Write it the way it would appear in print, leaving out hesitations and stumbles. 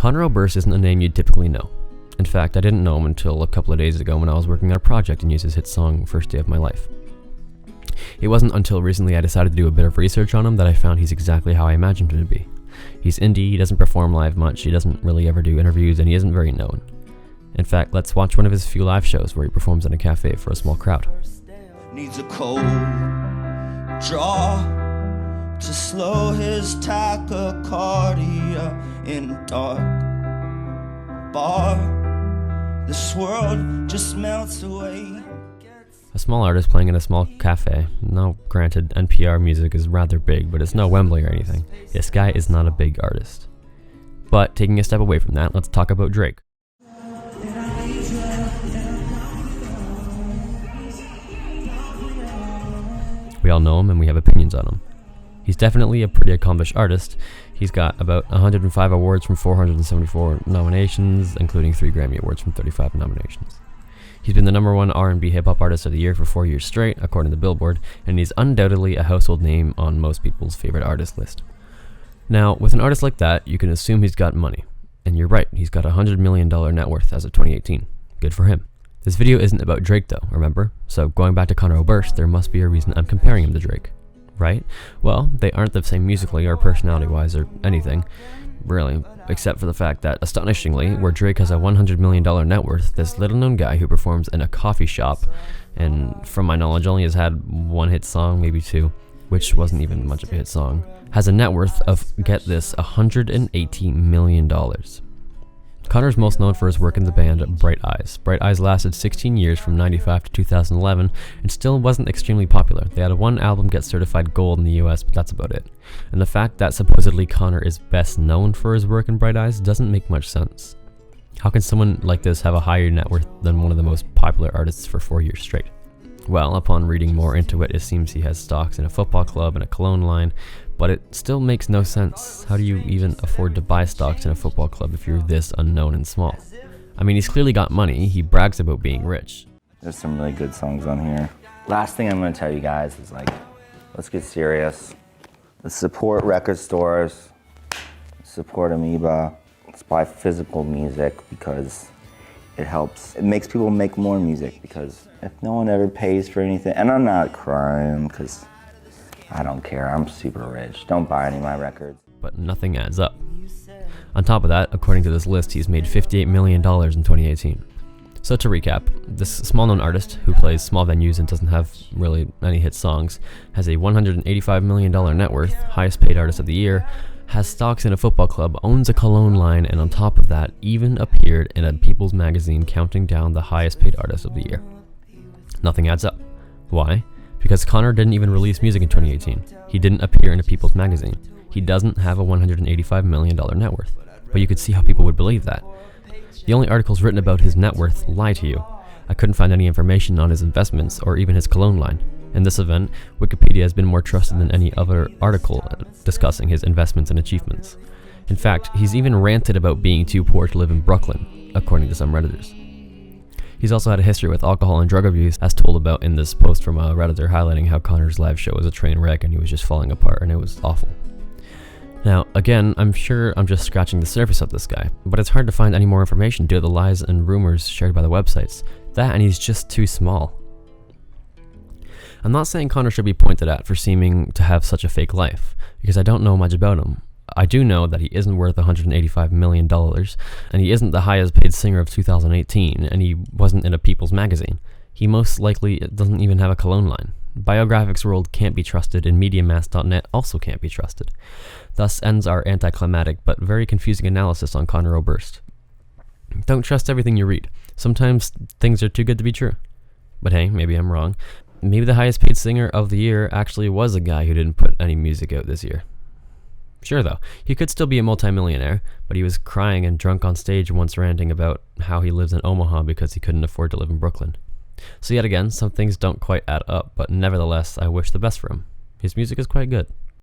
Conor Oberst isn't a name you'd typically know. In fact, I didn't know him until a couple of days ago when I was working on a project and used his hit song First Day of My Life. It wasn't until recently I decided to do a bit of research on him that I found he's exactly how I imagined him to be. He's indie, he doesn't perform live much, he doesn't really ever do interviews, and he isn't very known. In fact, let's watch one of his few live shows where he performs in a cafe for a small crowd. Needs a cold draw to slow his tachycardia in a dark bar. This world just melts away. A small artist playing in a small cafe. Now, granted, NPR music is rather big, but it's no Wembley or anything. This guy is not a big artist. But taking a step away from that, let's talk about Drake. We all know him and we have opinions on him. He's definitely a pretty accomplished artist. He's got about 105 awards from 474 nominations, including 3 Grammy Awards from 35 nominations. He's been the #1 R&B hip-hop artist of the year for 4 years straight, according to Billboard, and he's undoubtedly a household name on most people's favorite artist list. Now, with an artist like that, you can assume he's got money. And you're right, he's got a $100 million net worth as of 2018. Good for him. This video isn't about Drake though, remember? So going back to Conor Oberst, there must be a reason I'm comparing him to Drake. Right? Well, they aren't the same musically or personality-wise or anything, really, except for the fact that, astonishingly, where Drake has a $100 million net worth, this little-known guy who performs in a coffee shop, and from my knowledge only has had 1 hit song, maybe 2, which wasn't even much of a hit song, has a net worth of, get this, $180 million. Conor's most known for his work in the band Bright Eyes. Bright Eyes lasted 16 years from 95 to 2011 and still wasn't extremely popular. They had 1 album get certified gold in the US, but that's about it. And the fact that supposedly Conor is best known for his work in Bright Eyes doesn't make much sense. How can someone like this have a higher net worth than one of the most popular artists for 4 years straight? Well, upon reading more into it, it seems he has stocks in a football club and a cologne line, but it still makes no sense. How do you even afford to buy stocks in a football club if you're this unknown and small? I mean, he's clearly got money. He brags about being rich. There's some really good songs on here. Last thing I'm going to tell you guys is, let's get serious. Let's support record stores. Support Amoeba. Let's buy physical music because it helps. It makes people make more music because if no one ever pays for anything, and I'm not crying because I don't care, I'm super rich. Don't buy any of my records. But nothing adds up. On top of that, according to this list, he's made $58 million in 2018. So to recap, this small-known artist who plays small venues and doesn't have really any hit songs has a $185 million net worth, highest paid artist of the year, has stocks in a football club, owns a cologne line, and on top of that, even appeared in a People's magazine counting down the highest paid artist of the year. Nothing adds up. Why? Because Conor didn't even release music in 2018. He didn't appear in a People's magazine. He doesn't have a $185 million net worth. But you could see how people would believe that. The only articles written about his net worth lie to you. I couldn't find any information on his investments or even his cologne line. In this event, Wikipedia has been more trusted than any other article discussing his investments and achievements. In fact, he's even ranted about being too poor to live in Brooklyn, according to some Redditors. He's also had a history with alcohol and drug abuse, as told about in this post from a Redditor highlighting how Conor's live show was a train wreck and he was just falling apart and it was awful. Now, again, I'm sure I'm just scratching the surface of this guy, but it's hard to find any more information due to the lies and rumors shared by the websites. That and he's just too small. I'm not saying Conor should be pointed at for seeming to have such a fake life, because I don't know much about him. I do know that he isn't worth $185 million, and he isn't the highest paid singer of 2018, and he wasn't in a People's magazine. He most likely doesn't even have a cologne line. Biographics World can't be trusted, and MediaMass.net also can't be trusted. Thus ends our anticlimactic but very confusing analysis on Conor Oberst. Don't trust everything you read. Sometimes things are too good to be true. But hey, maybe I'm wrong. Maybe the highest paid singer of the year actually was a guy who didn't put any music out this year. Sure though, he could still be a multimillionaire, but he was crying and drunk on stage once ranting about how he lives in Omaha because he couldn't afford to live in Brooklyn. So yet again, some things don't quite add up, but nevertheless, I wish the best for him. His music is quite good.